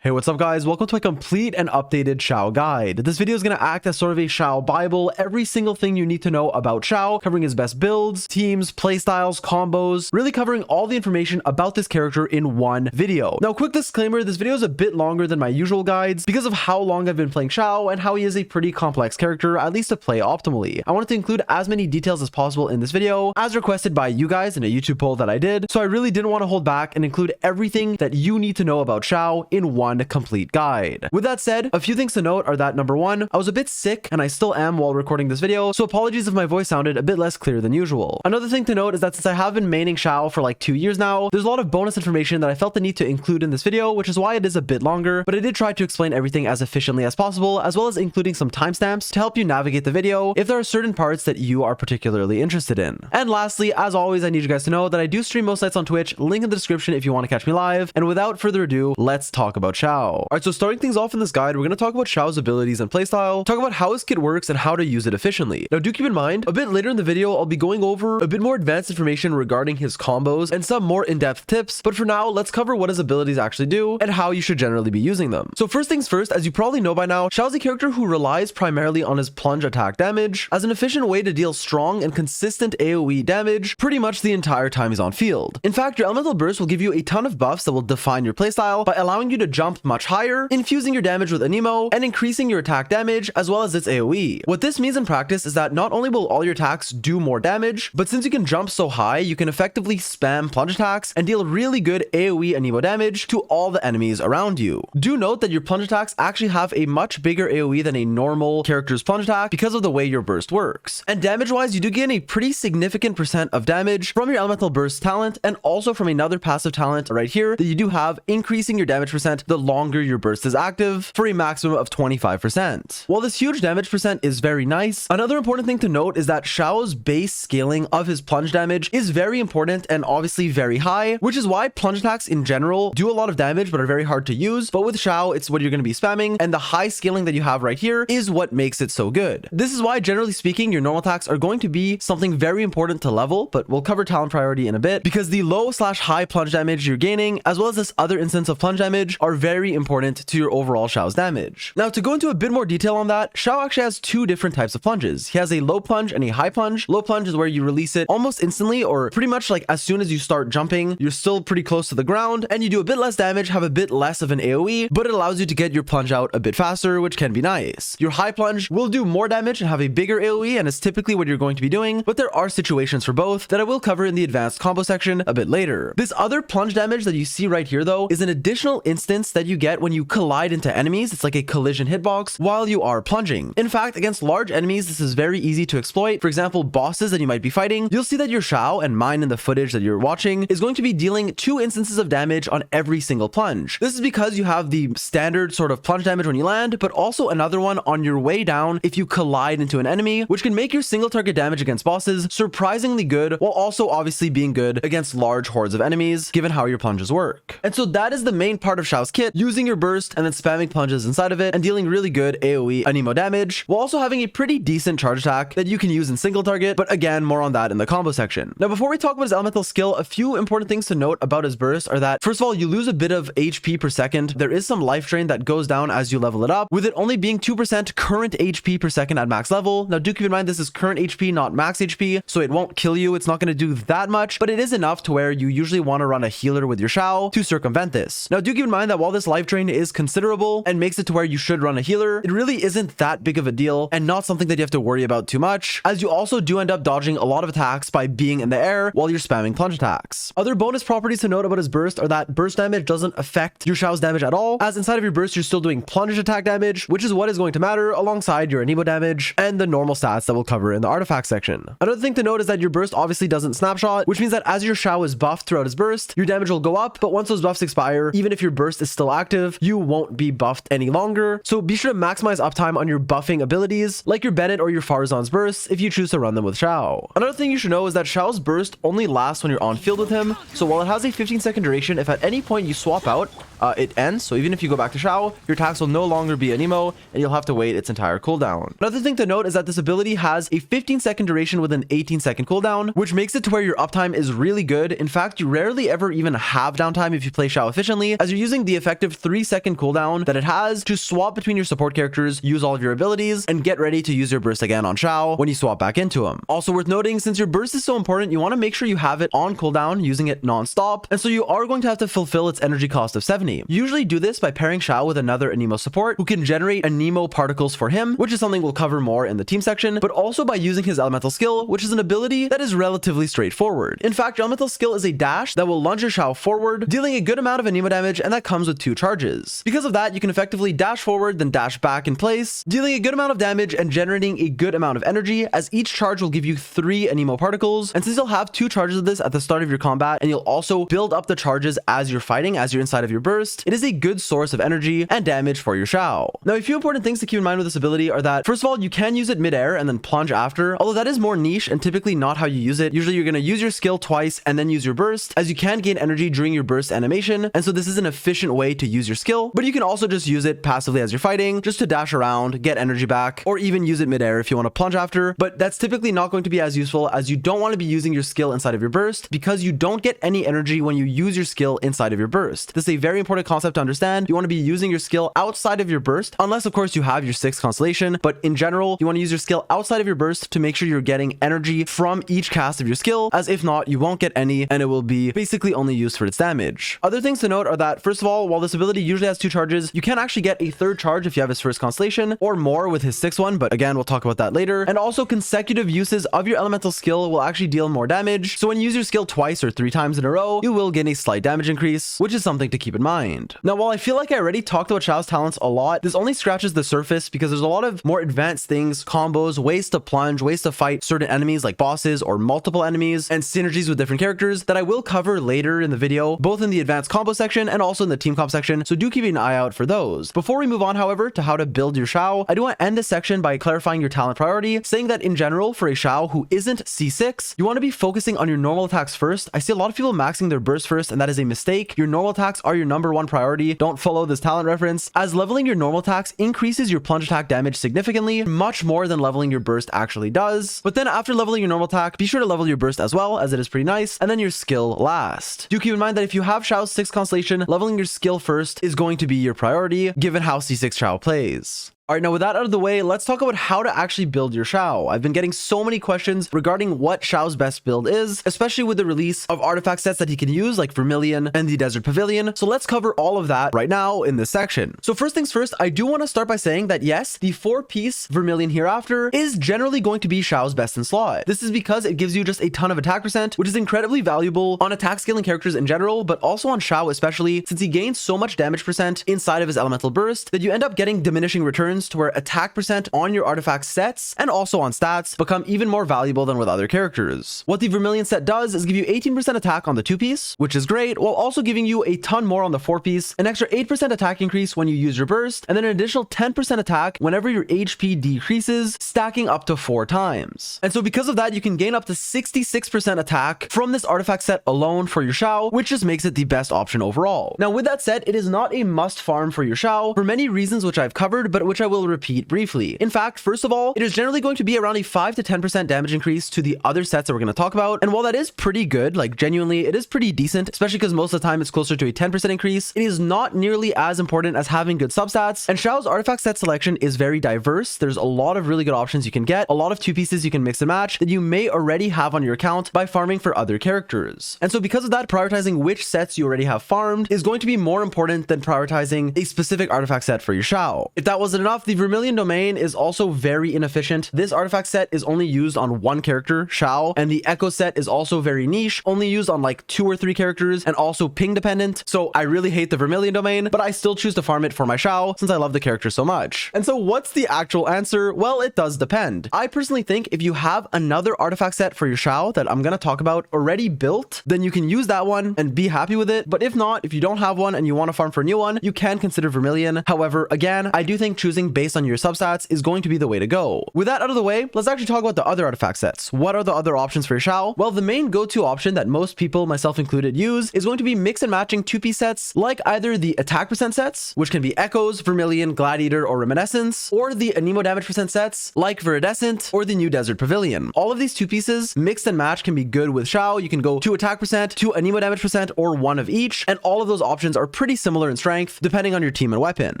Hey, what's up guys? Welcome to a complete and updated Xiao guide. This video is going to act as sort of a Xiao Bible, every single thing you need to know about Xiao, covering his best builds, teams, playstyles, combos, really covering all the information about this character in one video. Now, quick disclaimer, this video is a bit longer than my usual guides because of how long I've been playing Xiao and how he is a pretty complex character, at least to play optimally. I wanted to include as many details as possible in this video, as requested by you guys in a YouTube poll that I did, so I really didn't want to hold back and include everything that you need to know about Xiao in one complete guide. With that said, a few things to note are that number one, I was a bit sick and I still am while recording this video, so apologies if my voice sounded a bit less clear than usual. Another thing to note is that since I have been maining Xiao for like 2 years now, there's a lot of bonus information that I felt the need to include in this video, which is why it is a bit longer, but I did try to explain everything as efficiently as possible, as well as including some timestamps to help you navigate the video if there are certain parts that you are particularly interested in. And lastly, as always, I need you guys to know that I do stream most nights on Twitch, link in the description if you want to catch me live, and without further ado, let's talk about Xiao. Alright, so starting things off in this guide, we're going to talk about Xiao's abilities and playstyle, talk about how his kit works and how to use it efficiently. Now do keep in mind, a bit later in the video, I'll be going over a bit more advanced information regarding his combos and some more in-depth tips, but for now, let's cover what his abilities actually do and how you should generally be using them. So first things first, as you probably know by now, Xiao's a character who relies primarily on his plunge attack damage as an efficient way to deal strong and consistent AoE damage pretty much the entire time he's on field. In fact, your elemental burst will give you a ton of buffs that will define your playstyle by allowing you to jump much higher, infusing your damage with anemo, and increasing your attack damage as well as its AoE. What this means in practice is that not only will all your attacks do more damage, but since you can jump so high, you can effectively spam plunge attacks and deal really good AoE anemo damage to all the enemies around you. Do note that your plunge attacks actually have a much bigger AoE than a normal character's plunge attack because of the way your burst works. And damage wise, you do gain a pretty significant percent of damage from your elemental burst talent and also from another passive talent right here that you do have, increasing your damage percent the longer your burst is active for a maximum of 25%. While this huge damage percent is very nice, another important thing to note is that Xiao's base scaling of his plunge damage is very important and obviously very high, which is why plunge attacks in general do a lot of damage but are very hard to use. But with Xiao, it's what you're going to be spamming, and the high scaling that you have right here is what makes it so good. This is why, generally speaking, your normal attacks are going to be something very important to level, but we'll cover talent priority in a bit, because the low/high plunge damage you're gaining, as well as this other instance of plunge damage, are very important to your overall Xiao's damage. Now, to go into a bit more detail on that, Xiao actually has two different types of plunges. He has a low plunge and a high plunge. Low plunge is where you release it almost instantly, or pretty much like as soon as you start jumping, you're still pretty close to the ground, and you do a bit less damage, have a bit less of an AoE, but it allows you to get your plunge out a bit faster, which can be nice. Your high plunge will do more damage and have a bigger AoE, and is typically what you're going to be doing, but there are situations for both that I will cover in the advanced combo section a bit later. This other plunge damage that you see right here though is an additional instance that you get when you collide into enemies. It's like a collision hitbox while you are plunging. In fact, against large enemies, this is very easy to exploit. For example, bosses that you might be fighting, you'll see that your Xiao, and mine in the footage that you're watching, is going to be dealing 2 instances of damage on every single plunge. This is because you have the standard sort of plunge damage when you land, but also another one on your way down if you collide into an enemy, which can make your single target damage against bosses surprisingly good, while also obviously being good against large hordes of enemies, given how your plunges work. And so that is the main part of Xiao's kit, using your burst and then spamming plunges inside of it and dealing really good AoE anemo damage, while also having a pretty decent charge attack that you can use in single target, but again, more on that in the combo section. Now, before we talk about his elemental skill, a few important things to note about his burst are that, first of all, you lose a bit of HP per second. There is some life drain that goes down as you level it up, with it only being 2% current HP per second at max level. Now, do keep in mind this is current HP, not max HP, so it won't kill you. It's not going to do that much, but it is enough to where you usually want to run a healer with your Xiao to circumvent this. Now, do keep in mind that while this life drain is considerable and makes it to where you should run a healer, it really isn't that big of a deal and not something that you have to worry about too much, as you also do end up dodging a lot of attacks by being in the air while you're spamming plunge attacks. Other bonus properties to note about his burst are that burst damage doesn't affect your Xiao's damage at all, as inside of your burst you're still doing plunge attack damage, which is what is going to matter alongside your anemo damage and the normal stats that we'll cover in the artifact section. Another thing to note is that your burst obviously doesn't snapshot, which means that as your Xiao is buffed throughout his burst, your damage will go up, but once those buffs expire, even if your burst is still active, you won't be buffed any longer. So be sure to maximize uptime on your buffing abilities, like your Bennett or your Faruzan's bursts, if you choose to run them with Xiao. Another thing you should know is that Xiao's burst only lasts when you're on field with him, so while it has a 15-second duration, if at any point you swap out, it ends. So even if you go back to Xiao, your attacks will no longer be an emo, and you'll have to wait its entire cooldown. Another thing to note is that this ability has a 15-second duration with an 18-second cooldown, which makes it to where your uptime is really good. In fact, you rarely ever even have downtime if you play Xiao efficiently, as you're using the effective 3-second cooldown that it has to swap between your support characters, use all of your abilities, and get ready to use your burst again on Xiao when you swap back into him. Also worth noting, since your burst is so important, you want to make sure you have it on cooldown, using it non-stop, and so you are going to have to fulfill its energy cost of 70. You usually do this by pairing Xiao with another Anemo support who can generate Anemo particles for him, which is something we'll cover more in the team section, but also by using his elemental skill, which is an ability that is relatively straightforward. In fact, your elemental skill is a dash that will lunge your Xiao forward, dealing a good amount of Anemo damage, and that comes with 2 charges. Because of that, you can effectively dash forward, then dash back in place, dealing a good amount of damage and generating a good amount of energy, as each charge will give you 3 Anemo particles. And since you'll have 2 charges of this at the start of your combat, and you'll also build up the charges as you're fighting, as you're inside of your burst, it is a good source of energy and damage for your Xiao. Now, a few important things to keep in mind with this ability are that, first of all, you can use it mid-air and then plunge after, although that is more niche and typically not how you use it. Usually you're going to use your skill twice and then use your burst, as you can gain energy during your burst animation, and so this is an efficient way to use your skill. But you can also just use it passively as you're fighting, just to dash around, get energy back, or even use it mid-air if you want to plunge after, but that's typically not going to be as useful, as you don't want to be using your skill inside of your burst, because you don't get any energy when you use your skill inside of your burst. This is a very important concept to understand. You want to be using your skill outside of your burst, unless of course you have your 6th constellation, but in general, you want to use your skill outside of your burst to make sure you're getting energy from each cast of your skill, as if not, you won't get any, and it will be basically only used for its damage. Other things to note are that, first of all, while this ability usually has 2 charges, you can actually get a 3rd charge if you have his 1st constellation, or more with his 6th one, but again, we'll talk about that later. And also, consecutive uses of your elemental skill will actually deal more damage, so when you use your skill twice or 3 times in a row, you will gain a slight damage increase, which is something to keep in mind. Now, while I feel like I already talked about Xiao's talents a lot, this only scratches the surface, because there's a lot of more advanced things, combos, ways to plunge, ways to fight certain enemies like bosses or multiple enemies, and synergies with different characters that I will cover later in the video, both in the advanced combo section and also in the team comp section, so do keep an eye out for those. Before we move on, however, to how to build your Xiao, I do want to end this section by clarifying your talent priority, saying that in general, for a Xiao who isn't C6, you want to be focusing on your normal attacks first. I see a lot of people maxing their burst first, and that is a mistake. Your normal attacks are your #1 priority. Don't follow this talent reference, as leveling your normal attacks increases your plunge attack damage significantly, much more than leveling your burst actually does. But then after leveling your normal attack, be sure to level your burst as well, as it is pretty nice, and then your skill last. Do keep in mind that if you have Xiao's 6th constellation, leveling your skill first is going to be your priority, given how C6 Xiao plays. Alright, now with that out of the way, let's talk about how to actually build your Xiao. I've been getting so many questions regarding what Xiao's best build is, especially with the release of artifact sets that he can use, like Vermilion and the Desert Pavilion. So let's cover all of that right now in this section. So first things first, I do want to start by saying that yes, the 4-piece Vermilion Hereafter is generally going to be Xiao's best in slot. This is because it gives you just a ton of attack percent, which is incredibly valuable on attack scaling characters in general, but also on Xiao especially, since he gains so much damage percent inside of his elemental burst that you end up getting diminishing returns, to where attack percent on your artifact sets and also on stats become even more valuable than with other characters. What the Vermilion set does is give you 18% attack on the 2-piece, which is great, while also giving you a ton more on the 4-piece, an extra 8% attack increase when you use your burst, and then an additional 10% attack whenever your HP decreases, stacking up to 4 times. And so because of that, you can gain up to 66% attack from this artifact set alone for your Xiao, which just makes it the best option overall. Now with that said, it is not a must farm for your Xiao for many reasons which I've covered, but which I will repeat briefly. In fact, first of all, it is generally going to be around a 5 to 10% damage increase to the other sets that we're going to talk about. And while that is pretty good, like genuinely, it is pretty decent, especially because most of the time it's closer to a 10% increase, it is not nearly as important as having good substats. And Xiao's artifact set selection is very diverse. There's a lot of really good options you can get, a lot of 2-pieces you can mix and match that you may already have on your account by farming for other characters. And so because of that, prioritizing which sets you already have farmed is going to be more important than prioritizing a specific artifact set for your Xiao. If that wasn't enough, the Vermilion Domain is also very inefficient. This artifact set is only used on 1 character, Xiao, and the Echo set is also very niche, only used on like 2 or 3 characters, and also ping dependent. So I really hate the Vermilion Domain, but I still choose to farm it for my Xiao since I love the character so much. And so what's the actual answer? Well, it does depend. I personally think if you have another artifact set for your Xiao that I'm going to talk about already built, then you can use that one and be happy with it. But if not, if you don't have one and you want to farm for a new one, you can consider Vermilion. However, again, I do think choosing building based on your substats is going to be the way to go. With that out of the way, let's actually talk about the other artifact sets. What are the other options for your Xiao? Well, the main go-to option that most people, myself included, use is going to be mix and matching 2-piece sets, like either the attack percent sets, which can be Echoes, Vermilion, Gladiator, or Reminiscence, or the Anemo damage percent sets, like Viridescent, or the new Desert Pavilion. All of these 2 pieces, mixed and matched, can be good with Xiao. You can go 2 attack percent, 2 Anemo damage percent, or 1 of each, and all of those options are pretty similar in strength, depending on your team and weapon.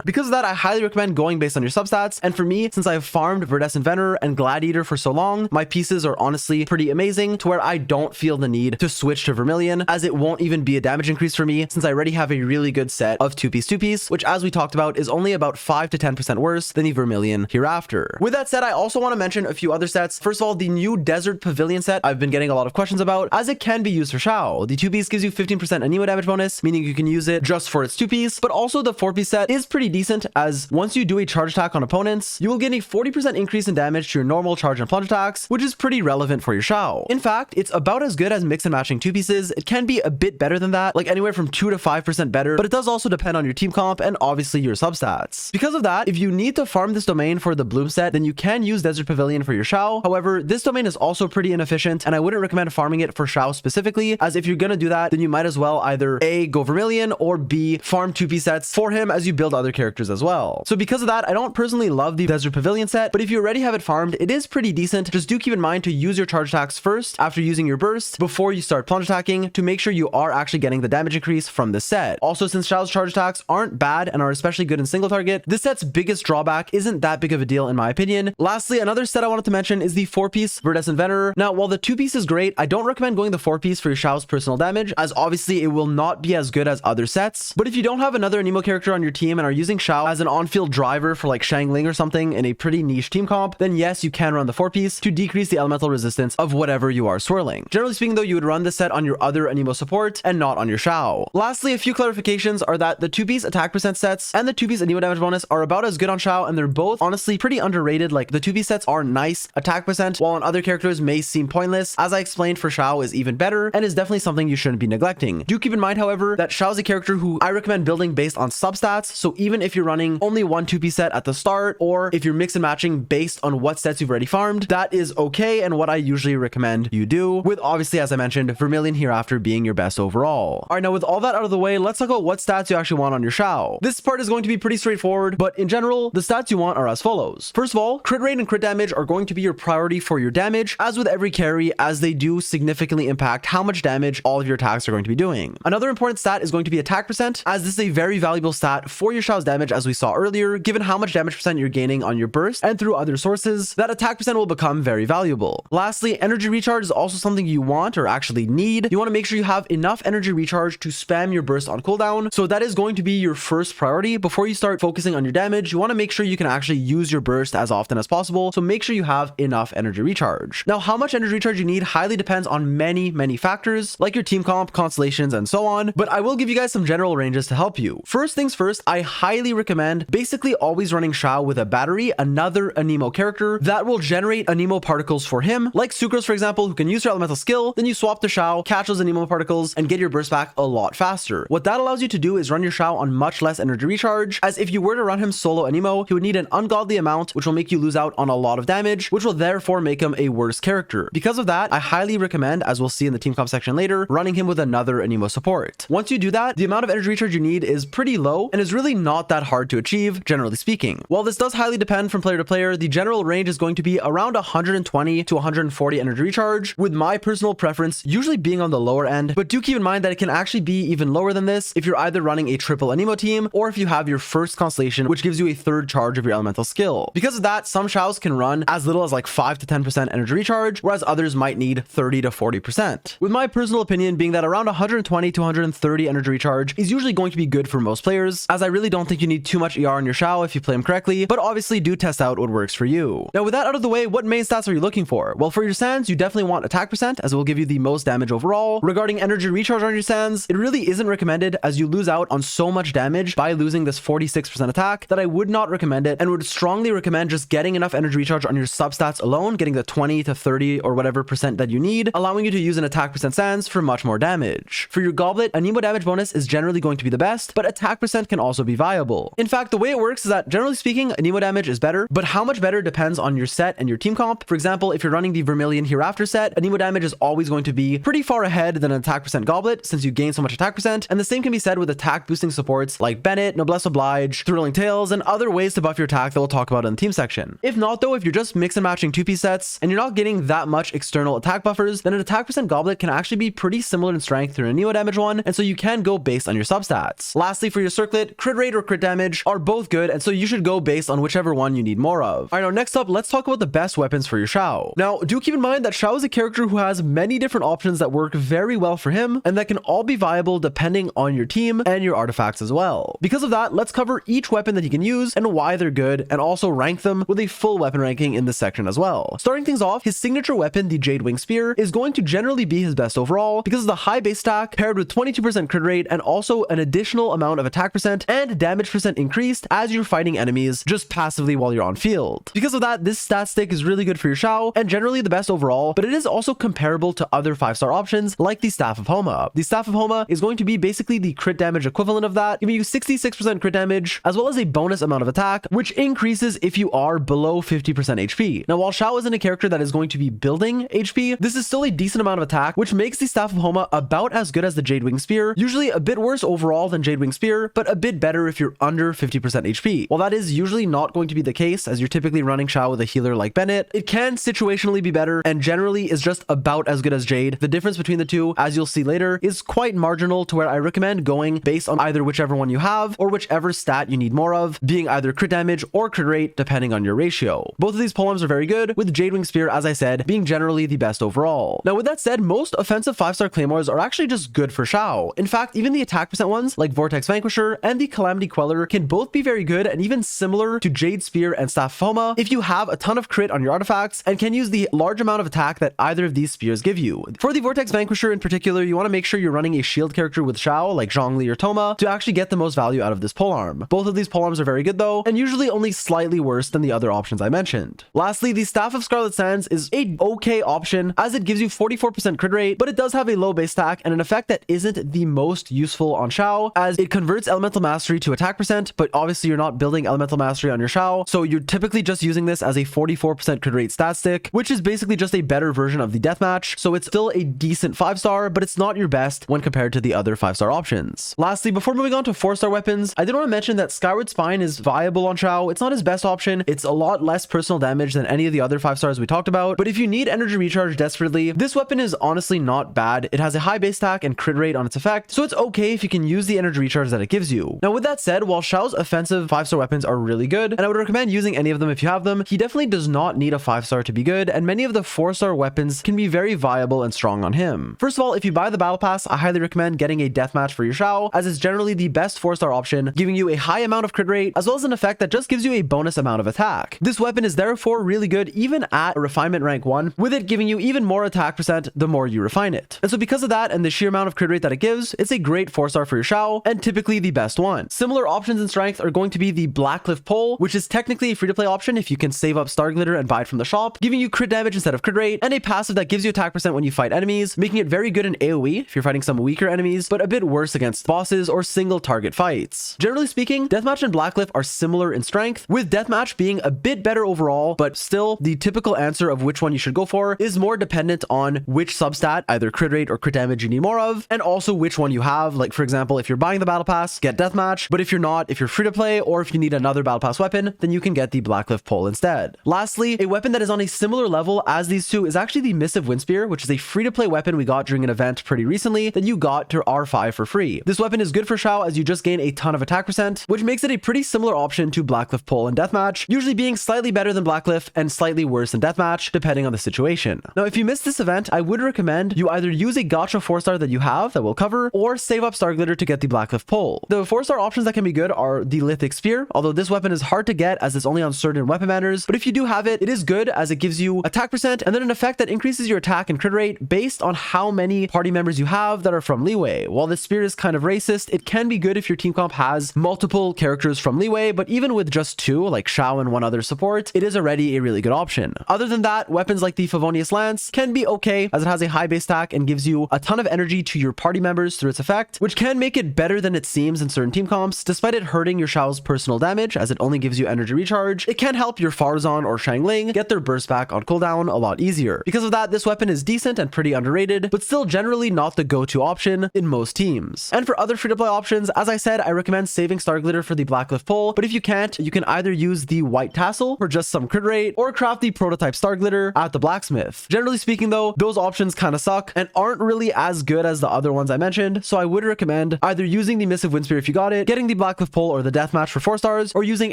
Because of that, I highly recommend going based on your substats, and for me, since I've farmed Viridescent Venerer and Gladiator for so long, my pieces are honestly pretty amazing to where I don't feel the need to switch to Vermilion, as it won't even be a damage increase for me since I already have a really good set of 2-piece, which as we talked about is only about 5 to 10% worse than the Vermilion hereafter. With that said, I also want to mention a few other sets. First of all, the new Desert Pavilion set I've been getting a lot of questions about, as it can be used for Xiao. The 2-piece gives you 15% Anemo damage bonus, meaning you can use it just for its 2-piece, but also the 4-piece set is pretty decent, as once you do a charge attack on opponents, you will get a 40% increase in damage to your normal charge and plunge attacks, which is pretty relevant for your Xiao. In fact, it's about as good as mix and matching 2-pieces. It can be a bit better than that, like anywhere from 2 to 5% better, but it does also depend on your team comp and obviously your substats. Because of that, if you need to farm this domain for the bloom set, then you can use Desert Pavilion for your Xiao. However, this domain is also pretty inefficient, and I wouldn't recommend farming it for Xiao specifically, as if you're gonna do that, then you might as well either A, go Vermilion, or B, farm 2-piece sets for him as you build other characters as well. So because of that, I don't personally love the Desert Pavilion set, but if you already have it farmed, it is pretty decent. Just do keep in mind to use your charge attacks first after using your burst before you start plunge attacking to make sure you are actually getting the damage increase from this set. Also, since Xiao's charge attacks aren't bad and are especially good in single target, this set's biggest drawback isn't that big of a deal in my opinion. Lastly, another set I wanted to mention is the 4-piece Viridescent Venerer. Now, while the 2-piece is great, I don't recommend going the 4-piece for your Xiao's personal damage, as obviously it will not be as good as other sets. But if you don't have another Anemo character on your team and are using Xiao as an on-field driver for like Shangling or something in a pretty niche team comp, then yes, you can run the 4-piece to decrease the elemental resistance of whatever you are swirling. Generally speaking though, you would run this set on your other Anemo support and not on your Xiao. Lastly, a few clarifications are that the 2-piece attack percent sets and the 2-piece Anemo damage bonus are about as good on Xiao, and they're both honestly pretty underrated. Like the 2-piece sets are nice attack percent, while on other characters may seem pointless. As I explained, for Xiao is even better and is definitely something you shouldn't be neglecting. Do keep in mind, however, that Xiao is a character who I recommend building based on substats, so even if you're running only one 2-piece set at the start, or if you're mix and matching based on what sets you've already farmed, that is okay and what I usually recommend you do, with obviously, as I mentioned, Vermilion hereafter being your best overall. Alright, now with all that out of the way, let's talk about what stats you actually want on your Xiao. This part is going to be pretty straightforward, but in general, the stats you want are as follows. First of all, crit rate and crit damage are going to be your priority for your damage, as with every carry, as they do significantly impact how much damage all of your attacks are going to be doing. Another important stat is going to be attack percent, as this is a very valuable stat for your Xiao's damage, as we saw earlier. Given how much damage percent you're gaining on your burst and through other sources, that attack percent will become very valuable. Lastly, energy recharge is also something you want, or actually need. You want to make sure you have enough energy recharge to spam your burst on cooldown, so that is going to be your first priority. Before you start focusing on your damage, you want to make sure you can actually use your burst as often as possible, so make sure you have enough energy recharge. Now, how much energy recharge you need highly depends on many factors, like your team comp, constellations, and so on, but I will give you guys some general ranges to help you. First things first, I highly recommend basically always running Xiao with a battery, another Anemo character that will generate Anemo particles for him, like Sucrose for example, who can use your elemental skill, then you swap to Xiao, catch those Anemo particles, and get your burst back a lot faster. What that allows you to do is run your Xiao on much less energy recharge, as if you were to run him solo Anemo, he would need an ungodly amount, which will make you lose out on a lot of damage, which will therefore make him a worse character. Because of that, I highly recommend, as we'll see in the team comp section later, running him with another Anemo support. Once you do that, the amount of energy recharge you need is pretty low and is really not that hard to achieve, generally speaking. While this does highly depend from player to player, the general range is going to be around 120 to 140 energy recharge, with my personal preference usually being on the lower end, but do keep in mind that it can actually be even lower than this if you're either running a triple Anemo team or if you have your first constellation, which gives you a third charge of your elemental skill. Because of that, some Xiaos can run as little as like 5 to 10% energy recharge, whereas others might need 30 to 40%. With my personal opinion being that around 120 to 130 energy recharge is usually going to be good for most players, as I really don't think you need too much ER on your Xiao if you play him correctly, but obviously do test out what works for you. Now with that out of the way, what main stats are you looking for? Well, for your Sands, you definitely want attack percent, as it will give you the most damage overall. Regarding energy recharge on your Sands, it really isn't recommended, as you lose out on so much damage by losing this 46% attack that I would not recommend it, and would strongly recommend just getting enough energy recharge on your substats alone, getting the 20 to 30 or whatever percent that you need, allowing you to use an attack percent Sands for much more damage. For your Goblet, Anemo damage bonus is generally going to be the best, but attack percent can also be viable. In fact, the way it works is that that generally speaking, Anemo damage is better, but how much better depends on your set and your team comp. For example, if you're running the Vermilion Hereafter set, Anemo damage is always going to be pretty far ahead than an attack percent goblet since you gain so much attack percent, and the same can be said with attack boosting supports like Bennett, Noblesse Oblige, Thrilling Tales, and other ways to buff your attack that we'll talk about in the team section. If not though, if you're just mix and matching 2-piece sets and you're not getting that much external attack buffers, then an attack percent goblet can actually be pretty similar in strength to an Anemo damage one, and so you can go based on your substats. Lastly, for your circlet, crit rate or crit damage are both good, and so you should go based on whichever one you need more of. Alright, now next up, let's talk about the best weapons for your Xiao. Now, do keep in mind that Xiao is a character who has many different options that work very well for him, and that can all be viable depending on your team and your artifacts as well. Because of that, let's cover each weapon that he can use and why they're good, and also rank them with a full weapon ranking in this section as well. Starting things off, his signature weapon, the Jade Wing Spear, is going to generally be his best overall because of the high base stack paired with 22% crit rate and also an additional amount of attack percent and damage percent increased as you're fighting enemies just passively while you're on field. Because of that, this stat stick is really good for your Xiao and generally the best overall, but it is also comparable to other 5-star options like the Staff of Homa. The Staff of Homa is going to be basically the crit damage equivalent of that, giving you 66% crit damage as well as a bonus amount of attack, which increases if you are below 50% HP. Now, while Xiao isn't a character that is going to be building HP, this is still a decent amount of attack, which makes the Staff of Homa about as good as the Jade Wing Spear, usually a bit worse overall than Jade Wing Spear, but a bit better if you're under 50% HP. While that is usually not going to be the case, as you're typically running Xiao with a healer like Bennett, it can situationally be better and generally is just about as good as Jade. The difference between the two, as you'll see later, is quite marginal to where I recommend going based on either whichever one you have or whichever stat you need more of, being either crit damage or crit rate depending on your ratio. Both of these polearms are very good, with Jade Wing Spear, as I said, being generally the best overall. Now with that said, most offensive 5-star claymores are actually just good for Xiao. In fact, even the attack percent ones like Vortex Vanquisher and the Calamity Queller can both be very good and even similar to Jade Spear and Staff of Homa if you have a ton of crit on your artifacts and can use the large amount of attack that either of these spears give you. For the Vortex Vanquisher in particular, you want to make sure you're running a shield character with Xiao like Zhongli or Toma to actually get the most value out of this polearm. Both of these polearms are very good though, and usually only slightly worse than the other options I mentioned. Lastly, the Staff of Scarlet Sands is a okay option as it gives you 44% crit rate, but it does have a low base stack and an effect that isn't the most useful on Xiao, as it converts Elemental Mastery to attack percent, but obviously you're not building Elemental Mastery on your Xiao, so you're typically just using this as a 44% crit rate stat stick, which is basically just a better version of the Deathmatch, so it's still a decent 5-star, but it's not your best when compared to the other 5-star options. Lastly, before moving on to 4-star weapons, I did want to mention that Skyward Spine is viable on Xiao. It's not his best option, it's a lot less personal damage than any of the other 5-stars we talked about, but if you need energy recharge desperately, this weapon is honestly not bad. It has a high base stack and crit rate on its effect, so it's okay if you can use the energy recharge that it gives you. Now with that said, while Xiao's offensive 5-star weapons are really good, and I would recommend using any of them if you have them, he definitely does not need a 5-star to be good, and many of the 4-star weapons can be very viable and strong on him. First of all, if you buy the battle pass, I highly recommend getting a deathmatch for your Xiao, as it's generally the best 4-star option, giving you a high amount of crit rate, as well as an effect that just gives you a bonus amount of attack. This weapon is therefore really good even at a refinement rank 1, with it giving you even more attack percent the more you refine it. And so because of that and the sheer amount of crit rate that it gives, it's a great 4-star for your Xiao, and typically the best one. Similar options in strength are going to be the Blackcliff Pole, which is technically a free-to-play option if you can save up Star Glitter and buy it from the shop, giving you crit damage instead of crit rate, and a passive that gives you attack percent when you fight enemies, making it very good in AoE if you're fighting some weaker enemies, but a bit worse against bosses or single target fights. Generally speaking, Deathmatch and Blackcliff are similar in strength, with Deathmatch being a bit better overall, but still the typical answer of which one you should go for is more dependent on which substat, either crit rate or crit damage, you need more of, and also which one you have. Like for example, if you're buying the battle pass, get Deathmatch, but if you're not, if you're free to play, or if you need another battle pass weapon, then you can get the Blackcliff Pole instead. Lastly, a weapon that is on a similar level as these two is actually the Missive Wind Spear, which is a free to play weapon we got during an event pretty recently that you got to R5 for free. This weapon is good for Xiao as you just gain a ton of attack percent, which makes it a pretty similar option to Blackcliff Pole and Deathmatch, usually being slightly better than Blackcliff and slightly worse than Deathmatch, depending on the situation. Now, if you missed this event, I would recommend you either use a gacha 4-star that you have that will cover, or save up Star Glitter to get the Blackcliff Pole. The 4-star options that can be good are the Lithic Spear, although this weapon is hard to get as it's only on certain weapon banners, but if you do have it, it is good as it gives you attack percent and then an effect that increases your attack and crit rate based on how many party members you have that are from Leeway. While this spear is kind of racist, it can be good if your team comp has multiple characters from Leeway, but even with just 2, like Xiao and 1 other support, it is already a really good option. Other than that, weapons like the Favonius Lance can be okay as it has a high base stack and gives you a ton of energy to your party members through its effect, which can make it better than it seems in certain team comps, despite it hurting your Xiao's personal additional damage as it only gives you energy recharge, it can help your Faruzan or Xiangling get their burst back on cooldown a lot easier. Because of that, this weapon is decent and pretty underrated, but still generally not the go-to option in most teams. And for other free-to-play options, as I said, I recommend saving Star Glitter for the Blacklift pull, but if you can't, you can either use the White Tassel for just some crit rate, or craft the prototype Star Glitter at the blacksmith. Generally speaking though, those options kind of suck and aren't really as good as the other ones I mentioned, so I would recommend either using the Missive Windspear if you got it, getting the Blacklift pull or the Deathmatch for 4 stars, or using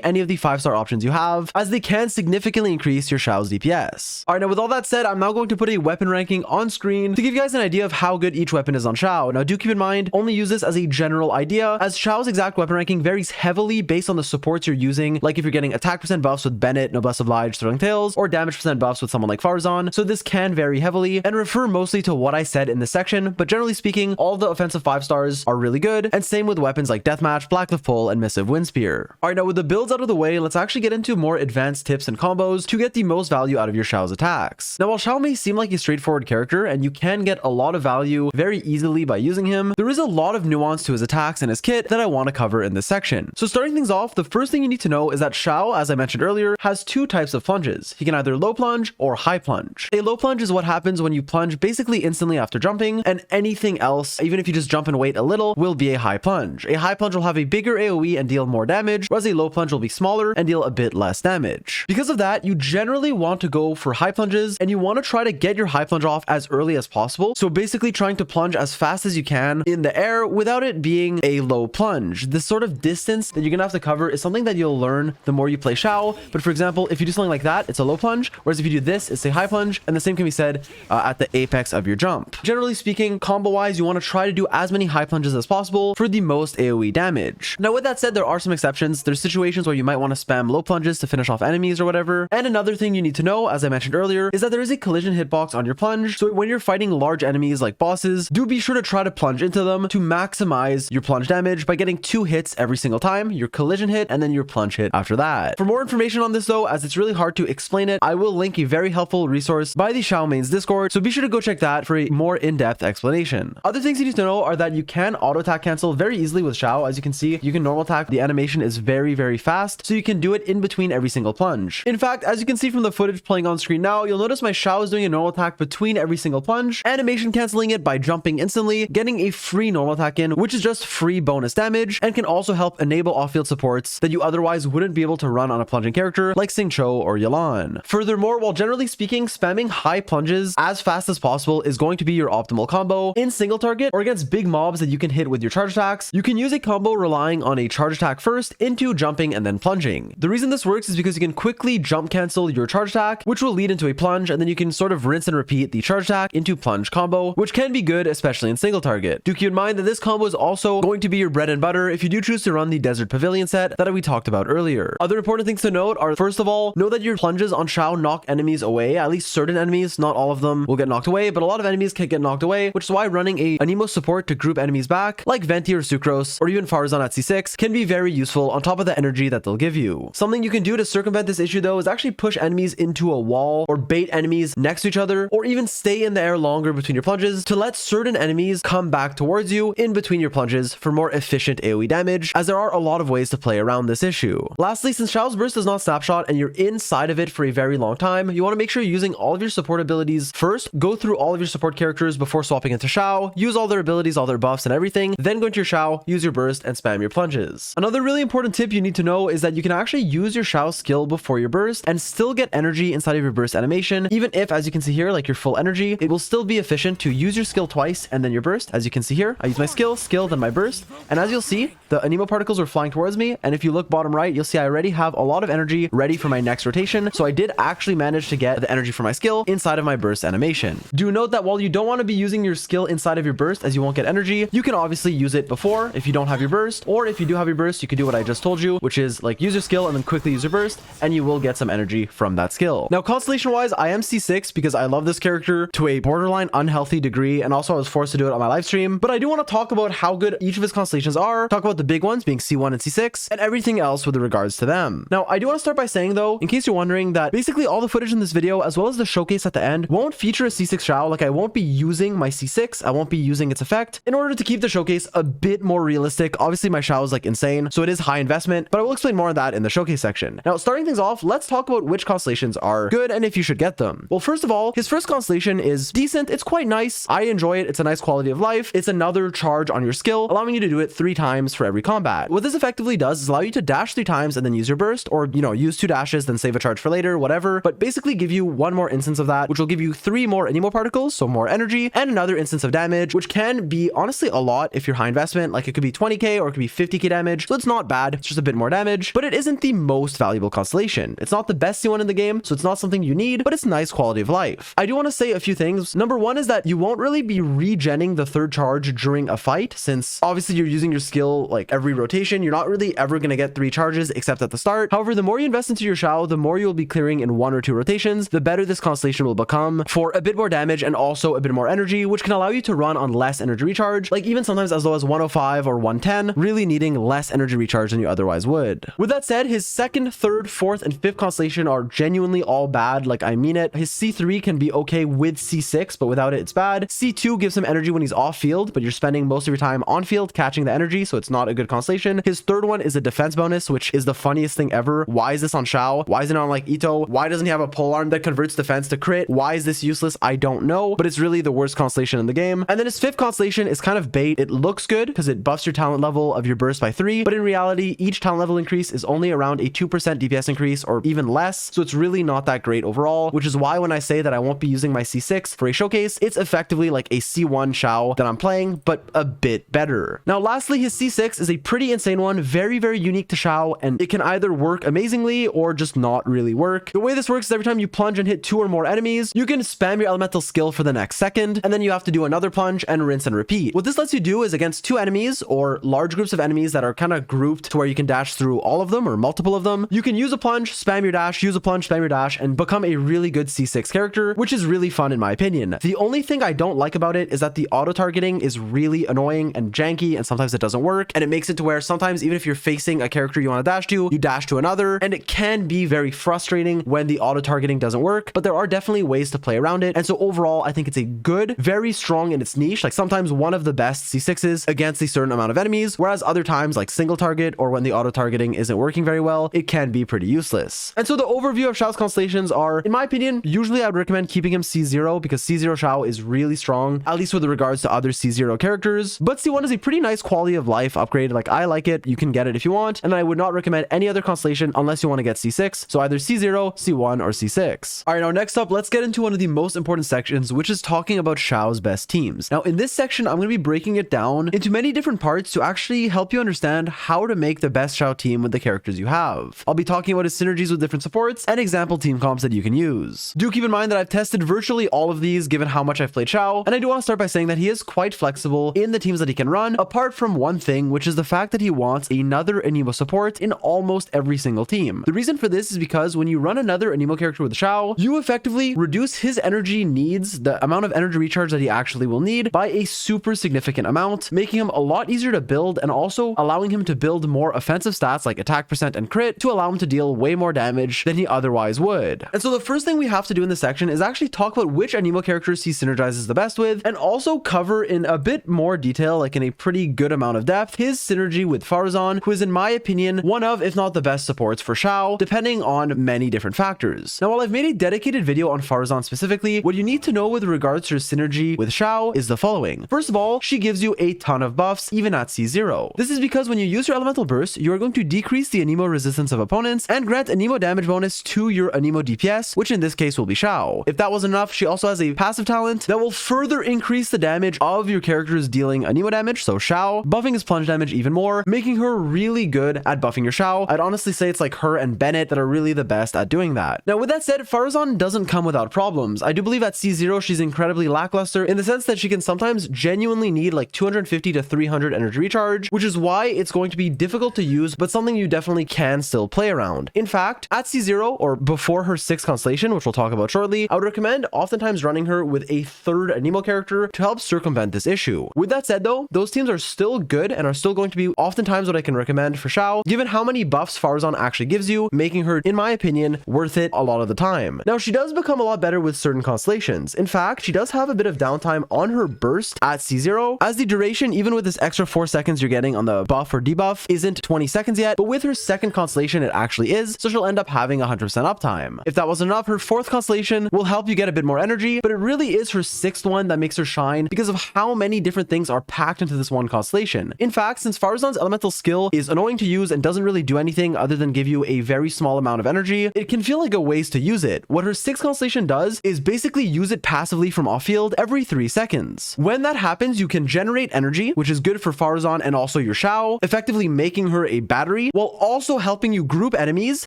any of the 5-star options you have, as they can significantly increase your Xiao's DPS. Alright, now with all that said, I'm now going to put a weapon ranking on screen to give you guys an idea of how good each weapon is on Xiao. Now do keep in mind, only use this as a general idea, as Xiao's exact weapon ranking varies heavily based on the supports you're using, like if you're getting attack percent buffs with Bennett, Noblesse Oblige, Sterling Tales, or damage percent buffs with someone like Faruzan, so this can vary heavily and refer mostly to what I said in this section, but generally speaking, all the offensive 5 stars are really good, and same with weapons like Deathmatch, Blacklift Pull, and Missive Windspear. Alright, now with the builds out of the way, let's actually get into more advanced tips and combos to get the most value out of your Xiao's attacks. Now while Xiao may seem like a straightforward character, and you can get a lot of value very easily by using him, there is a lot of nuance to his attacks and his kit that I want to cover in this section. So starting things off, the first thing you need to know is that Xiao, as I mentioned earlier, has 2 types of plunges. He can either low plunge or high plunge. A low plunge is what happens when you plunge basically instantly after jumping, and anything else, even if you just jump and wait a little, will be a high plunge. A high plunge will have a bigger AoE and deal more damage, whereas a low plunge will be smaller and deal a bit less damage. Because of that, you generally want to go for high plunges, and you want to try to get your high plunge off as early as possible. So basically trying to plunge as fast as you can in the air without it being a low plunge. This sort of distance that you're gonna have to cover is something that you'll learn the more you play Xiao. But for example, if you do something like that, it's a low plunge, whereas if you do this, it's a high plunge, and the same can be said at the apex of your jump. Generally speaking, combo wise, you want to try to do as many high plunges as possible for the most AoE damage. Now with that said, there are some exceptions. There's situations where you might want to spam low plunges to finish off enemies or whatever. And another thing you need to know, as I mentioned earlier, is that there is a collision hitbox on your plunge. So when you're fighting large enemies like bosses, do be sure to try to plunge into them to maximize your plunge damage by getting 2 hits every single time, your collision hit and then your plunge hit after that. For more information on this though, as it's really hard to explain it, I will link a very helpful resource by the Xiao Mains Discord, so be sure to go check that for a more in-depth explanation. Other things you need to know are that you can auto attack cancel very easily with Xiao. As you can see, you can normal attack. The animation is very fast, so you can do it in between every single plunge. In fact, as you can see from the footage playing on screen now, you'll notice my Xiao is doing a normal attack between every single plunge, animation canceling it by jumping instantly, getting a free normal attack in, which is just free bonus damage, and can also help enable off-field supports that you otherwise wouldn't be able to run on a plunging character like Xingqiu or Yelan. Furthermore, while generally speaking, spamming high plunges as fast as possible is going to be your optimal combo in single target or against big mobs that you can hit with your charge attacks. You can use a combo relying on a charge attack first into jumping and then plunging. The reason this works is because you can quickly jump cancel your charge attack, which will lead into a plunge, and then you can sort of rinse and repeat the charge attack into plunge combo, which can be good especially in single target. Do keep in mind that this combo is also going to be your bread and butter if you do choose to run the Desert Pavilion set that we talked about earlier. Other important things to note are, first of all, know that your plunges on Xiao knock enemies away. At least certain enemies, not all of them will get knocked away, but a lot of enemies can get knocked away, which is why running a Anemo support to group enemies back, like Venti or Sucrose, or even Faruzan at C6, can be very useful on top of the energy that they'll give you. Something you can do to circumvent this issue though is actually push enemies into a wall or bait enemies next to each other, or even stay in the air longer between your plunges to let certain enemies come back towards you in between your plunges for more efficient AoE damage, as there are a lot of ways to play around this issue. Lastly, since Xiao's burst does not snapshot and you're inside of it for a very long time, you want to make sure you're using all of your support abilities first. Go through all of your support characters before swapping into Xiao, use all their abilities, all their buffs and everything, then go into your Xiao, use your burst and spam your plunges. Another really important tip you need to know is that you can actually use your Xiao skill before your burst and still get energy inside of your burst animation, even if, as you can see here, like your full energy, it will still be efficient to use your skill twice and then your burst. As you can see here, I use my skill, then my burst, and as you'll see, the Anemo particles were flying towards me, and if you look bottom right, you'll see I already have a lot of energy ready for my next rotation, so I did actually manage to get the energy from my skill inside of my burst animation. Do note that while you don't want to be using your skill inside of your burst as you won't get energy, you can obviously use it before if you don't have your burst, or if you do have your burst, you can do what I just told you, which is like use your skill and then quickly use your burst, and you will get some energy from that skill. Now, constellation wise, I am C6 because I love this character to a borderline unhealthy degree, and also I was forced to do it on my live stream, but I do want to talk about how good each of his constellations are, talk about the big ones being C1 and C6, and everything else with regards to them. Now, I do want to start by saying though, in case you're wondering, that basically all the footage in this video, as well as the showcase at the end, won't feature a C6 Xiao. Like, I won't be using my C6, I won't be using its effect, in order to keep the showcase a bit more realistic. Obviously my Xiao is like insane, so it is high investment, but I will explain more on that in the showcase section. Now, starting things off, let's talk about which constellations are good and if you should get them. Well, first of all, his first constellation is decent. It's quite nice. I enjoy it. It's a nice quality of life. It's another charge on your skill, allowing you to do it 3 times for every combat. What this effectively does is allow you to dash 3 times and then use your burst, or, use 2 dashes, then save a charge for later, whatever, but basically give you 1 more instance of that, which will give you 3 more anemo particles, so more energy, and another instance of damage, which can be honestly a lot if you're high investment. Like, it could be 20k or it could be 50k damage, so it's not bad. It's just a bit more damage, but it isn't the most valuable constellation. It's not the best C1 in the game, so it's not something you need, but it's nice quality of life. I do want to say a few things. Number 1 is that you won't really be regenning the 3rd charge during a fight, since obviously you're using your skill like every rotation. You're not really ever going to get 3 charges except at the start. However, the more you invest into your Xiao, the more you'll be clearing in 1 or 2 rotations, the better this constellation will become for a bit more damage and also a bit more energy, which can allow you to run on less energy recharge, like even sometimes as low as 105 or 110, really needing less energy recharge than you otherwise would. With that said, his 2nd, 3rd, 4th, and 5th constellation are genuinely all bad. Like, I mean it. His C3 can be okay with C6, but without it, it's bad. C2 gives him energy when he's off field, but you're spending most of your time on field catching the energy, so it's not a good constellation. His 3rd one is a defense bonus, which is the funniest thing ever. Why is this on Xiao? Why is it on like Ito? Why doesn't he have a polearm that converts defense to crit? Why is this useless? I don't know, but it's really the worst constellation in the game. And then his 5th constellation is kind of bait. It looks good because it buffs your talent level of your burst by 3, but in reality, each talent level increase is only around a 2% DPS increase or even less, so it's really not that great overall, which is why when I say that I won't be using my C6 for a showcase, it's effectively like a C1 Xiao that I'm playing, but a bit better. Now, lastly, his C6 is a pretty insane one, very, very unique to Xiao, and it can either work amazingly or just not really work. The way this works is every time you plunge and hit 2 or more enemies, you can spam your elemental skill for the next second, and then you have to do another plunge and rinse and repeat. What this lets you do is against 2 enemies or large groups of enemies that are kind of grouped to where you can dash through all of them or multiple of them, you can use a plunge, spam your dash, use a plunge, spam your dash, and become a really good C6 character, which is really fun in my opinion. The only thing I don't like about it is that the auto targeting is really annoying and janky, and sometimes it doesn't work, and it makes it to where sometimes even if you're facing a character you want to dash to, you dash to another, and it can be very frustrating when the auto targeting doesn't work, but there are definitely ways to play around it. And so overall, I think it's a good, very strong in its niche, like sometimes one of the best C6s against a certain amount of enemies, whereas other times like single target or when the auto targeting isn't working very well, it can be pretty useless. And so the overview of Xiao's constellations are, in my opinion, usually I would recommend keeping him C0 because C0 Xiao is really strong, at least with regards to other C0 characters, but C1 is a pretty nice quality of life upgrade. Like, I like it. You can get it if you want, and I would not recommend any other constellation unless you want to get C6, so either C0, C1, or C6. All right, now next up, let's get into one of the most important sections, which is talking about Xiao's best teams. Now in this section, I'm going to be breaking it down into many different parts to actually help you understand how to make the best Xiao team with the characters you have. I'll be talking about his synergies with different supports and example team comps that you can use. Do keep in mind that I've tested virtually all of these given how much I've played Xiao, and I do want to start by saying that he is quite flexible in the teams that he can run, apart from one thing, which is the fact that he wants another Anemo support in almost every single team. The reason for this is because when you run another Anemo character with Xiao, you effectively reduce his energy needs, the amount of energy recharge that he actually will need, by a super significant amount, making him a lot easier to build and also allowing him to build more offensive stats like attack percent and crit to allow him to deal way more damage than he otherwise would. And so the first thing we have to do in this section is actually talk about which Anemo characters he synergizes the best with, and also cover in a bit more detail, like in a pretty good amount of depth, his synergy with Faruzan, who is in my opinion one of, if not the best supports for Xiao, depending on many different factors. Now while I've made a dedicated video on Faruzan specifically, what you need to know with regards to her synergy with Xiao is the following. First of all, she gives you a ton of buffs even at C0. This is because when you use your elemental burst, you are going to decrease the Anemo resistance of opponents and grant Anemo damage bonus to your Anemo DPS, which in this case will be Xiao. If that wasn't enough, she also has a passive talent that will further increase the damage of your characters dealing Anemo damage, so Xiao, buffing his plunge damage even more, making her really good at buffing your Xiao. I'd honestly say it's like her and Bennett that are really the best at doing that. Now with that said, Faruzan doesn't come without problems. I do believe at C0 she's incredibly lackluster in the sense that she can sometimes genuinely need like 250 to 300 energy recharge, which is why it's going to be difficult to use, but something you definitely can still play around. In fact, at C0 or before her 6th constellation, which we'll talk about shortly, I would recommend oftentimes running her with a 3rd Anemo character to help circumvent this issue. With that said though, those teams are still good and are still going to be oftentimes what I can recommend for Xiao, given how many buffs Faruzan actually gives you, making her, in my opinion, worth it a lot of the time. Now she does become a lot better with certain constellations. In fact, she does have a bit of downtime on her burst at C0, as the duration, even with this extra 4 seconds you're getting on the buff or debuff, isn't isn't 20 seconds yet, but with her second constellation, it actually is, so she'll end up having 100% uptime. If that wasn't enough, her fourth constellation will help you get a bit more energy, but it really is her sixth one that makes her shine because of how many different things are packed into this one constellation. In fact, since Faruzan's elemental skill is annoying to use and doesn't really do anything other than give you a very small amount of energy, it can feel like a waste to use it. What her sixth constellation does is basically use it passively from off field every 3 seconds. When that happens, you can generate energy, which is good for Faruzan and also your Xiao, effectively making her a battery while also helping you group enemies.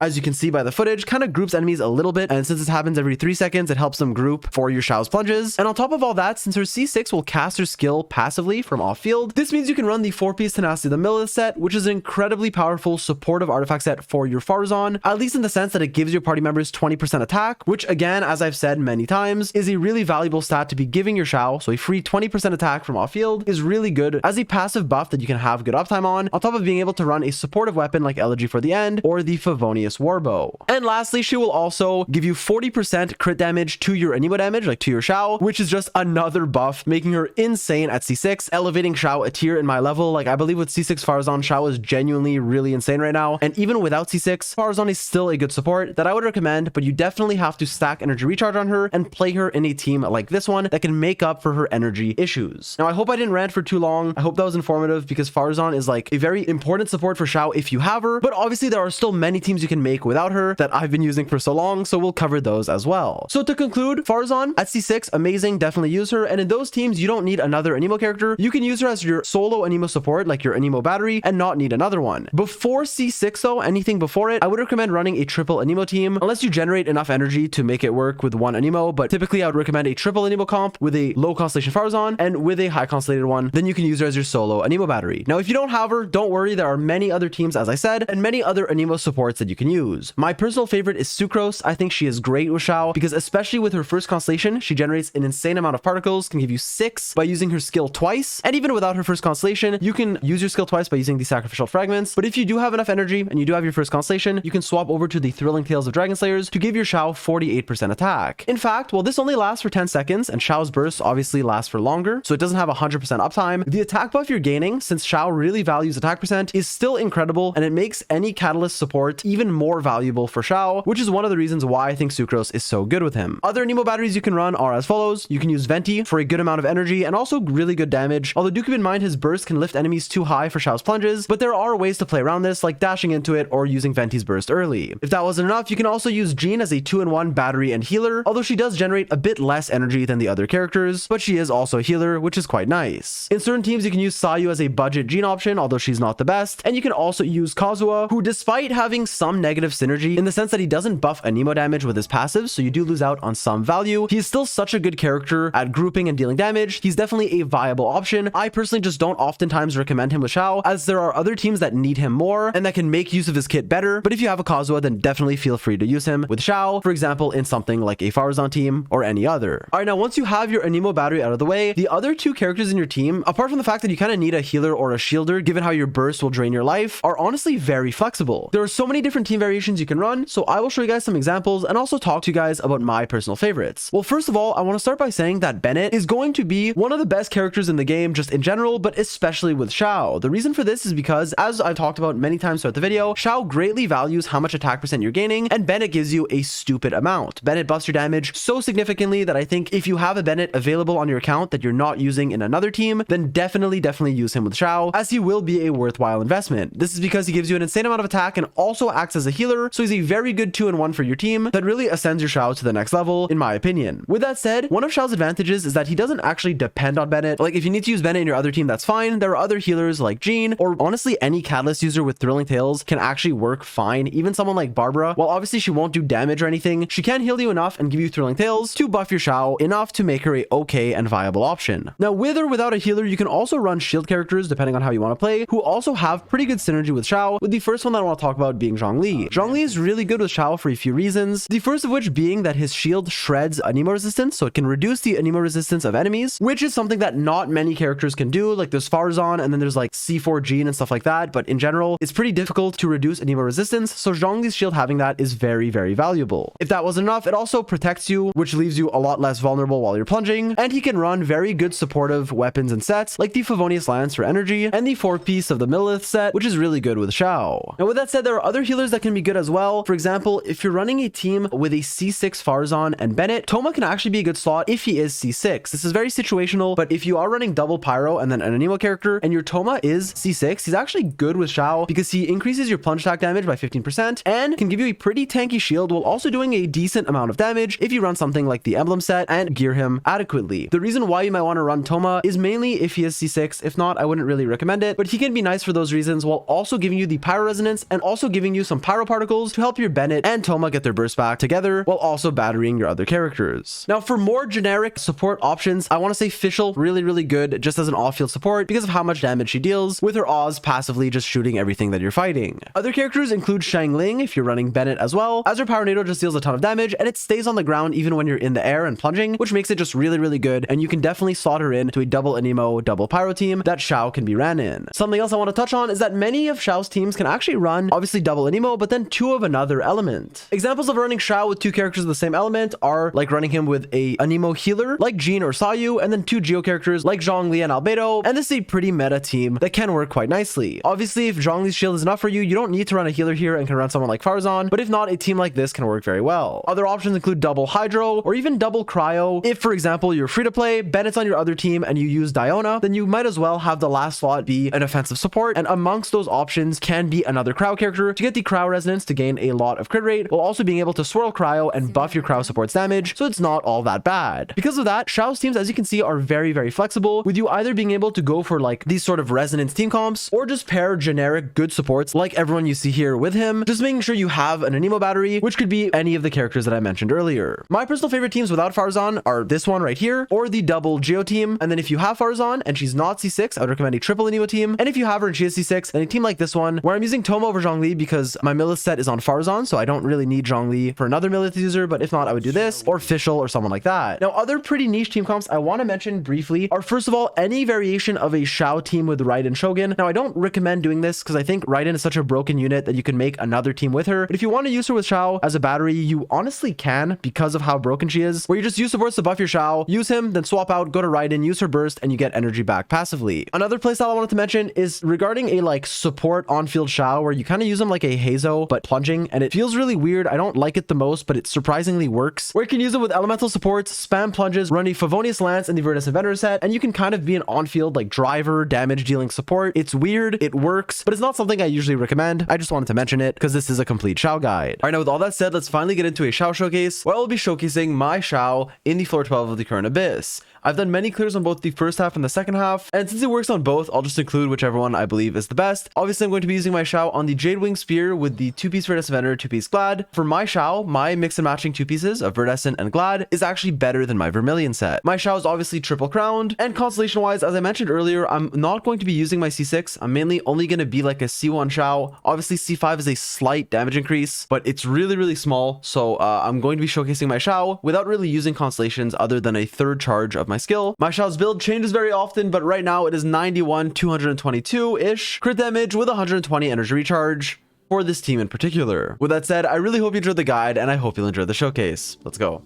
As you can see by the footage, kind of groups enemies a little bit, and since this happens every 3 seconds, it helps them group for your Xiao's plunges. And on top of all that, since her C6 will cast her skill passively from off field, this means you can run the 4-piece Tenacity of the Millith set, which is an incredibly powerful supportive artifact set for your Faruzan, at least in the sense that it gives your party members 20% attack, which again, as I've said many times, is a really valuable stat to be giving your Xiao. So a free 20% attack from off field is really good as a passive buff that you can have good uptime on top of being able to run a supportive weapon like Elegy for the End or the Favonius Warbow. And lastly, she will also give you 40% crit damage to your anemo damage, like to your Xiao, which is just another buff, making her insane at C6, elevating Xiao a tier in my level. Like I believe with C6 Faruzan, Xiao is genuinely really insane right now. And even without C6, Faruzan is still a good support that I would recommend, but you definitely have to stack energy recharge on her and play her in a team like this one that can make up for her energy issues. Now, I hope I didn't rant for too long. I hope that was informative because Faruzan is like a very important support for Xiao if you have her, but obviously there are still many teams you can make without her that I've been using for so long, so we'll cover those as well. So to conclude, Faruzan at C6, amazing, definitely use her, and in those teams you don't need another anemo character. You can use her as your solo anemo support, like your anemo battery, and not need another one. Before C6 though, anything before it, I would recommend running a triple anemo team, unless you generate enough energy to make it work with one anemo, but typically I would recommend a triple anemo comp with a low constellation Faruzan and with a high constellated one. Then you can use her as your solo anemo battery. Now, if you don't have her, don't worry, there are many other teams, as I said, and many other anemo supports that you can use. My personal favorite is Sucrose. I think she is great with Xiao because especially with her first constellation, she generates an insane amount of particles, can give you 6 by using her skill twice, and even without her first constellation, you can use your skill twice by using the sacrificial fragments. But if you do have enough energy and you do have your first constellation, you can swap over to the Thrilling Tales of Dragon Slayers to give your Xiao 48% attack. In fact, while this only lasts for 10 seconds and Xiao's bursts obviously last for longer, so it doesn't have 100% uptime, the attack buff you're gaining, since Xiao really values attack percent, is still incredible, and it makes any catalyst support even more valuable for Xiao, which is one of the reasons why I think Sucrose is so good with him. Other anemo batteries you can run are as follows. You can use Venti for a good amount of energy and also really good damage, although do keep in mind his burst can lift enemies too high for Xiao's plunges, but there are ways to play around this, like dashing into it or using Venti's burst early. If that wasn't enough, you can also use Jean as a 2-in-1 battery and healer, although she does generate a bit less energy than the other characters, but she is also a healer, which is quite nice. In certain teams, you can use Sayu as a budget Jean option, although she's not the best, and you can also use Kazuha, who despite having some negative synergy in the sense that he doesn't buff anemo damage with his passive, so you do lose out on some value, he is still such a good character at grouping and dealing damage. He's definitely a viable option. I personally just don't oftentimes recommend him with Xiao, as there are other teams that need him more and that can make use of his kit better, but if you have a Kazuha, then definitely feel free to use him with Xiao, for example, in something like a Faruzan team or any other. Alright, now once you have your anemo battery out of the way, the other two characters in your team, apart from the fact that you kind of need a healer or a shielder, given how your burst will drain your life, are honestly very flexible. There are so many different team variations you can run, so I will show you guys some examples and also talk to you guys about my personal favorites. Well, first of all, I want to start by saying that Bennett is going to be one of the best characters in the game just in general, but especially with Xiao. The reason for this is because, as I've talked about many times throughout the video, Xiao greatly values how much attack percent you're gaining, and Bennett gives you a stupid amount. Bennett buffs your damage so significantly that I think if you have a Bennett available on your account that you're not using in another team, then definitely use him with Xiao, as he will be a worthwhile investment. This is because he gives you an insane amount of attack and also acts as a healer, so he's a very good 2-in-1 for your team that really ascends your Xiao to the next level, in my opinion. With that said, one of Xiao's advantages is that he doesn't actually depend on Bennett. Like, if you need to use Bennett in your other team, that's fine. There are other healers like Jean, or honestly any catalyst user with Thrilling Tales can actually work fine. Even someone like Barbara, while obviously she won't do damage or anything, she can heal you enough and give you Thrilling Tales to buff your Xiao enough to make her a okay and viable option. Now, with or without a healer, you can also run shield characters depending on how you want to play, who also have pretty good synergy with Xiao, with the first one that I want to talk about being Zhongli. Zhongli is really good with Xiao for a few reasons, the first of which being that his shield shreds anemo resistance, so it can reduce the anemo resistance of enemies, which is something that not many characters can do. Like, there's Faruzan, and then there's like C4 Jean and stuff like that, but in general, it's pretty difficult to reduce anemo resistance, so Zhongli's shield having that is very, very valuable. If that wasn't enough, it also protects you, which leaves you a lot less vulnerable while you're plunging, and he can run very good supportive weapons and sets, like the Favonius Lance for energy, and the 4-piece of the Millith set, set, which is really good with Xiao. And with that said, there are other healers that can be good as well. For example, if you're running a team with a C6 Faruzan and Bennett, Thoma can actually be a good slot if he is C6. This is very situational, but if you are running double Pyro and then an Anemo character and your Thoma is C6, he's actually good with Xiao because he increases your plunge attack damage by 15% and can give you a pretty tanky shield while also doing a decent amount of damage if you run something like the emblem set and gear him adequately. The reason why you might want to run Thoma is mainly if he is C6. If not, I wouldn't really recommend it, but he can be nice for those reasons while also giving you the Pyro Resonance and also giving you some Pyro Particles to help your Bennett and Thoma get their burst back together while also batterying your other characters. Now, for more generic support options, I want to say Fischl, really good just as an off-field support because of how much damage she deals with her Oz passively just shooting everything that you're fighting. Other characters include Xiangling if you're running Bennett as well, as her Power Tornado just deals a ton of damage and it stays on the ground even when you're in the air and plunging, which makes it just really good, and you can definitely slot her in to a double Anemo, double Pyro team that Xiao can be ran in. Something else I want to touch on is that many of Xiao's teams can actually run obviously double Anemo, but then two of another element. Examples of running Xiao with two characters of the same element are like running him with a Anemo healer like Jean or Sayu, and then two Geo characters like Zhongli and Albedo, and this is a pretty meta team that can work quite nicely. Obviously, if Zhongli's shield is enough for you, you don't need to run a healer here and can run someone like Faruzan, but if not, a team like this can work very well. Other options include double Hydro or even double Cryo. If, for example, you're free to play, Bennett's on your other team, and you use Diona, then you might as well have the last slot be an offensive support, and amongst those options can be another Cryo character to get the Cryo resonance to gain a lot of crit rate, while also being able to swirl Cryo and buff your Cryo support's damage, so it's not all that bad. Because of that, Xiao's teams, as you can see, are very flexible, with you either being able to go for like these sort of resonance team comps, or just pair generic good supports like everyone you see here with him, just making sure you have an Anemo battery, which could be any of the characters that I mentioned earlier. My personal favorite teams without Faruzan are this one right here, or the double Geo team, and then if you have Faruzan and she's not C6, I would recommend a triple Anemo team, and if you have her and she is C6, then a team like this one, where I'm using Thoma over Zhongli because my Milith set is on Faruzan, so I don't really need Zhongli for another Milith user, but if not, I would do this, or Fischl, or someone like that. Now, other pretty niche team comps I want to mention briefly are, first of all, any variation of a Xiao team with Raiden Shogun. Now, I don't recommend doing this because I think Raiden is such a broken unit that you can make another team with her, but if you want to use her with Xiao as a battery, you honestly can because of how broken she is, where you just use supports to buff your Xiao, use him, then swap out, go to Raiden, use her burst, and you get energy back passively. Another playstyle I wanted to mention is regarding a like support on-field Xiao, where you kind of use him like a Hazo, but plunging, and it feels really weird. I don't like it the most, but it surprisingly works, where you can use it with elemental supports, spam plunges, run a Favonius Lance in the Virtus Inventor set, and you can kind of be an on-field like driver, damage dealing support. It's weird, it works, but it's not something I usually recommend. I just wanted to mention it because this is a complete Xiao guide. All right, now with all that said, let's finally get into a Xiao showcase, where I will be showcasing my Xiao in the floor 12 of the current Abyss. I've done many clears on both the first half and the second half, and since it works on both, I'll just include whichever one I believe is the best. Obviously, I'm going to be using my Xiao on the Jade Wing Spear with the 2-piece Verdescent Vendor, 2-piece Glad. For my Xiao, my mix and matching 2 pieces of Verdescent and Glad is actually better than my Vermilion set. My Xiao is obviously triple crowned, and constellation-wise, as I mentioned earlier, I'm not going to be using my C6. I'm mainly only going to be like a C1 Xiao. Obviously, C5 is a slight damage increase, but it's really small, so I'm going to be showcasing my Xiao without really using constellations other than a third charge of my skill. My Xiao's build changes very often, but right now it is 91, 222-ish crit damage with 120 energy recharge for this team in particular. With that said, I really hope you enjoyed the guide, and I hope you'll enjoy the showcase. Let's go.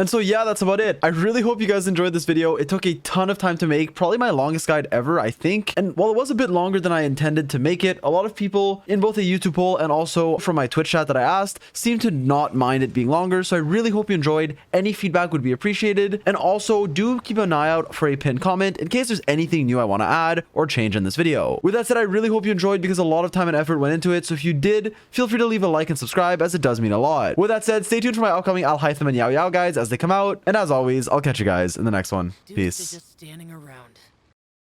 And so yeah, that's about it. I really hope you guys enjoyed this video. It took a ton of time to make, probably my longest guide ever, I think. And while it was a bit longer than I intended to make it, a lot of people in both a YouTube poll and also from my Twitch chat that I asked seemed to not mind it being longer. So I really hope you enjoyed. Any feedback would be appreciated. And also do keep an eye out for a pinned comment in case there's anything new I want to add or change in this video. With that said, I really hope you enjoyed because a lot of time and effort went into it. So if you did, feel free to leave a like and subscribe as it does mean a lot. With that said, stay tuned for my upcoming Al Hytham and Yao Yao guides as they come out. And as always, I'll catch you guys in the next one. Peace. Just standing around.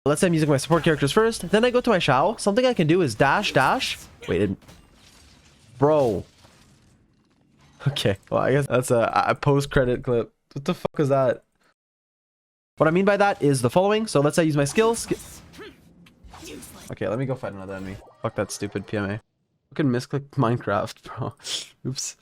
Let's say I'm using my support characters first. Then I go to my Xiao. Something I can do is dash, dash. Wait, bro. Okay, well, I guess that's a post-credit clip. What the fuck is that? What I mean by that is the following. So let's say I use my skills. Okay, let me go fight another enemy. Fuck that stupid PMA. Fucking misclick Minecraft, bro. Oops.